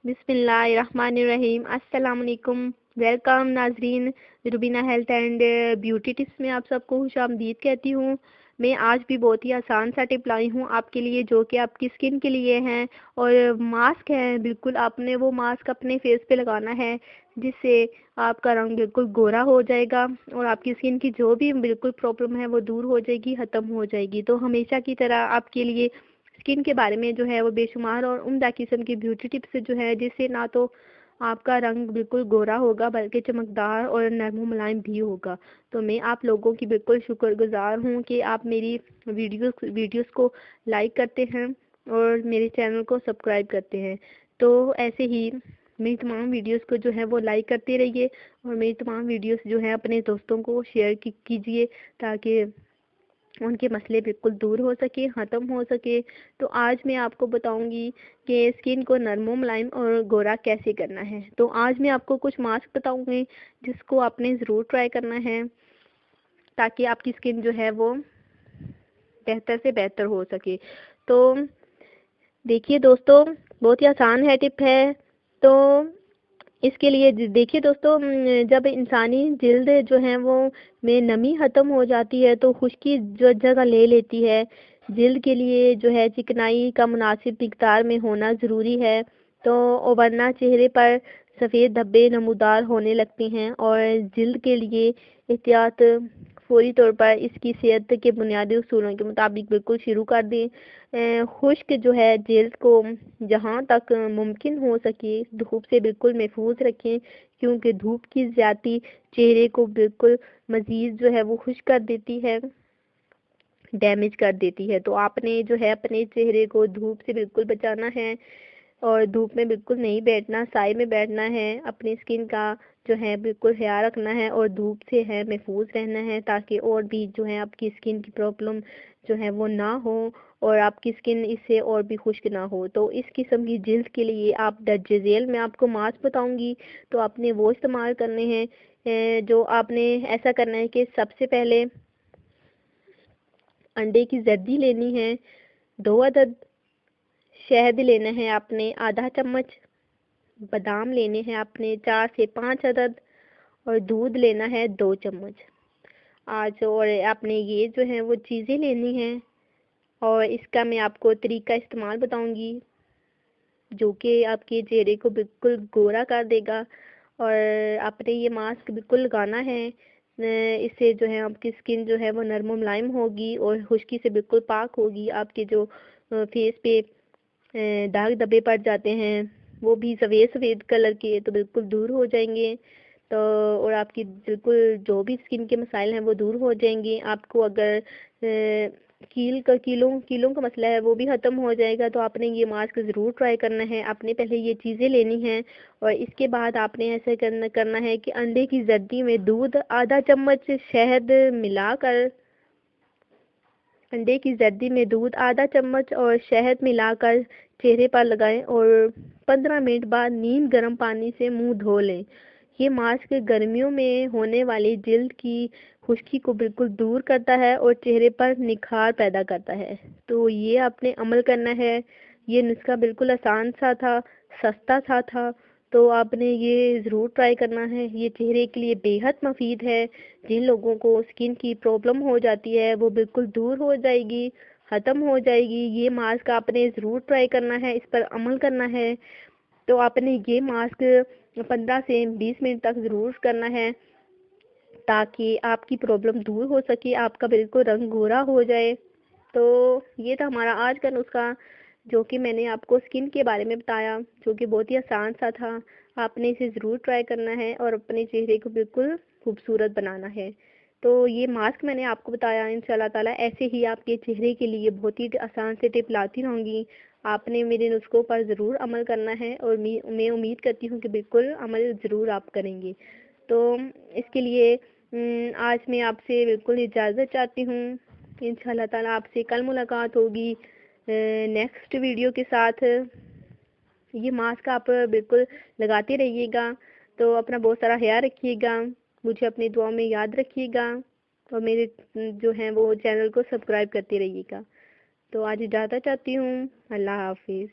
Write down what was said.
बिस्मिल्लाहिर्रहमानिर्रहीम। अस्सलाम वालेकुम। वेलकम नाजरीन, Rubina health and beauty tips में आप सबको खुशामदीद कहती हूँ। मैं आज भी बहुत ही आसान सा टिप लाई हूँ आपके लिए, जो कि आपकी स्किन के लिए हैं। और मास्क है, बिल्कुल आपने वो मास्क अपने फेस पे लगाना है, जिससे आपका रंग बिल्कुल गोरा हो जाएगा और आपकी स्किन की जो भी बिल्कुल प्रॉब्लम है वो दूर हो जाएगी, ख़त्म हो जाएगी। तो हमेशा की तरह आपके लिए स्किन के बारे में जो है वो बेशुमार और उम्दा किस्म की ब्यूटी टिप्स जो है, जिससे ना तो आपका रंग बिल्कुल गोरा होगा बल्कि चमकदार और नरम मुलायम भी होगा। तो मैं आप लोगों की बिल्कुल शुक्रगुजार हूँ कि आप मेरी वीडियोस को लाइक करते हैं और मेरे चैनल को सब्सक्राइब करते हैं। तो ऐसे ही मेरी तमाम वीडियोस को जो है वो लाइक करते रहिए और मेरी तमाम वीडियोस जो है अपने दोस्तों को शेयर कीजिए, ताकि उनके मसले बिल्कुल दूर हो सके, ख़त्म हो सके। तो आज मैं आपको बताऊंगी कि स्किन को नरम मुलायम और गोरा कैसे करना है। तो आज मैं आपको कुछ मास्क बताऊंगी जिसको आपने ज़रूर ट्राई करना है, ताकि आपकी स्किन जो है वो बेहतर से बेहतर हो सके। तो देखिए दोस्तों, बहुत ही आसान है, टिप है। तो इसके लिए देखिए दोस्तों, जब इंसानी जिल्द जो है वो में नमी ख़त्म हो जाती है तो खुश्की जो जगह ले लेती है। जिल्द के लिए जो है चिकनाई का मुनासिब मिकदार में होना ज़रूरी है, तो वरना चेहरे पर सफ़ेद धब्बे नमूदार होने लगते हैं। और जिल्द के लिए एहतियात फौरी तौर पर इसकी सेहत के बुनियादी उसूलों के मुताबिक बिल्कुल शुरू कर दें। खुश्क जो है जिल्द को जहाँ तक मुमकिन हो सके धूप से बिल्कुल महफूज रखें, क्योंकि धूप की ज़्यादती चेहरे को बिल्कुल मज़ीद जो है वो खुश्क कर देती है, डैमेज कर देती है। तो आपने जो है अपने चेहरे को धूप से बिल्कुल बचाना है और धूप में बिल्कुल नहीं बैठना, साए में बैठना है। अपनी स्किन का जो है बिल्कुल ख्याल रखना है और धूप से है महफूज रहना है, ताकि और भी जो है आपकी स्किन की प्रॉब्लम जो है वो ना हो और आपकी स्किन इससे और भी खुश्क ना हो। तो इस किस्म की जिल्द के लिए आप दर्जेज़ेल मैं आपको मास्क बताऊंगी, तो आपने वो इस्तेमाल करने हैं। जो आपने ऐसा करना है कि सबसे पहले अंडे की जर्दी लेनी है, 2 अदद शहद लेना है आपने आधा चम्मच, बादाम लेने हैं आपने 4 से 5 अदद और दूध लेना है 2 चम्मच। आज और आपने ये जो है वो चीज़ें लेनी हैं और इसका मैं आपको तरीका इस्तेमाल बताऊंगी, जो कि आपके चेहरे को बिल्कुल गोरा कर देगा। और आपने ये मास्क बिल्कुल लगाना है, इससे जो है आपकी स्किन जो है वो नरम मुलायम होगी और खुश्की से बिल्कुल पाक होगी। आपके जो फेस पे दाग धब्बे पड़ जाते हैं वो भी सफ़ेद सफ़ेद कलर के तो बिल्कुल दूर हो जाएंगे। तो और आपकी बिल्कुल जो भी स्किन के मसाइल हैं वो दूर हो जाएंगे। आपको अगर कीलों का मसला है वो भी ख़त्म हो जाएगा। तो आपने ये मास्क ज़रूर ट्राई करना है। आपने पहले ये चीज़ें लेनी हैं और इसके बाद आपने ऐसे करना है कि अंडे की जर्दी में दूध आधा चम्मच शहद मिलाकर, अंडे की जर्दी में दूध आधा चम्मच और शहद मिलाकर चेहरे पर लगाएं और 15 मिनट बाद नीम गर्म पानी से मुंह धो लें। ये मास्क गर्मियों में होने वाली जिल्द की खुश्की को बिल्कुल दूर करता है और चेहरे पर निखार पैदा करता है। तो ये आपने अमल करना है। ये नुस्खा बिल्कुल आसान सा था, सस्ता सा था। तो आपने ये ज़रूर ट्राई करना है। ये चेहरे के लिए बेहद मुफीद है। जिन लोगों को स्किन की प्रॉब्लम हो जाती है वो बिल्कुल दूर हो जाएगी, ख़त्म हो जाएगी। ये मास्क आपने ज़रूर ट्राई करना है, इस पर अमल करना है। तो आपने ये मास्क 15 से 20 मिनट तक ज़रूर करना है, ताकि आपकी प्रॉब्लम दूर हो सके, आपका बिल्कुल रंग गोरा हो जाए। तो ये था हमारा आज का नुस्खा, जो कि मैंने आपको स्किन के बारे में बताया, जो कि बहुत ही आसान सा था। आपने इसे ज़रूर ट्राई करना है और अपने चेहरे को बिल्कुल खूबसूरत बनाना है। तो ये मास्क मैंने आपको बताया, इंशाल्लाह ताला ऐसे ही आपके चेहरे के लिए बहुत ही आसान से टिप लाती रहूँगी। आपने मेरे नुस्खों पर ज़रूर अमल करना है और मैं उम्मीद करती हूँ कि बिल्कुल अमल ज़रूर आप करेंगे। तो इसके लिए आज मैं आपसे बिल्कुल इजाज़त चाहती हूँ। इंशाल्लाह ताला आपसे कल मुलाकात होगी नेक्स्ट वीडियो के साथ। ये मास्क आप बिल्कुल लगाते रहिएगा। तो अपना बहुत सारा ख्याल रखिएगा, मुझे अपनी दुआ में याद रखिएगा और मेरे जो हैं वो चैनल को सब्सक्राइब करते रहिएगा। तो आज इजाज़त चाहती हूँ। अल्लाह हाफिज़।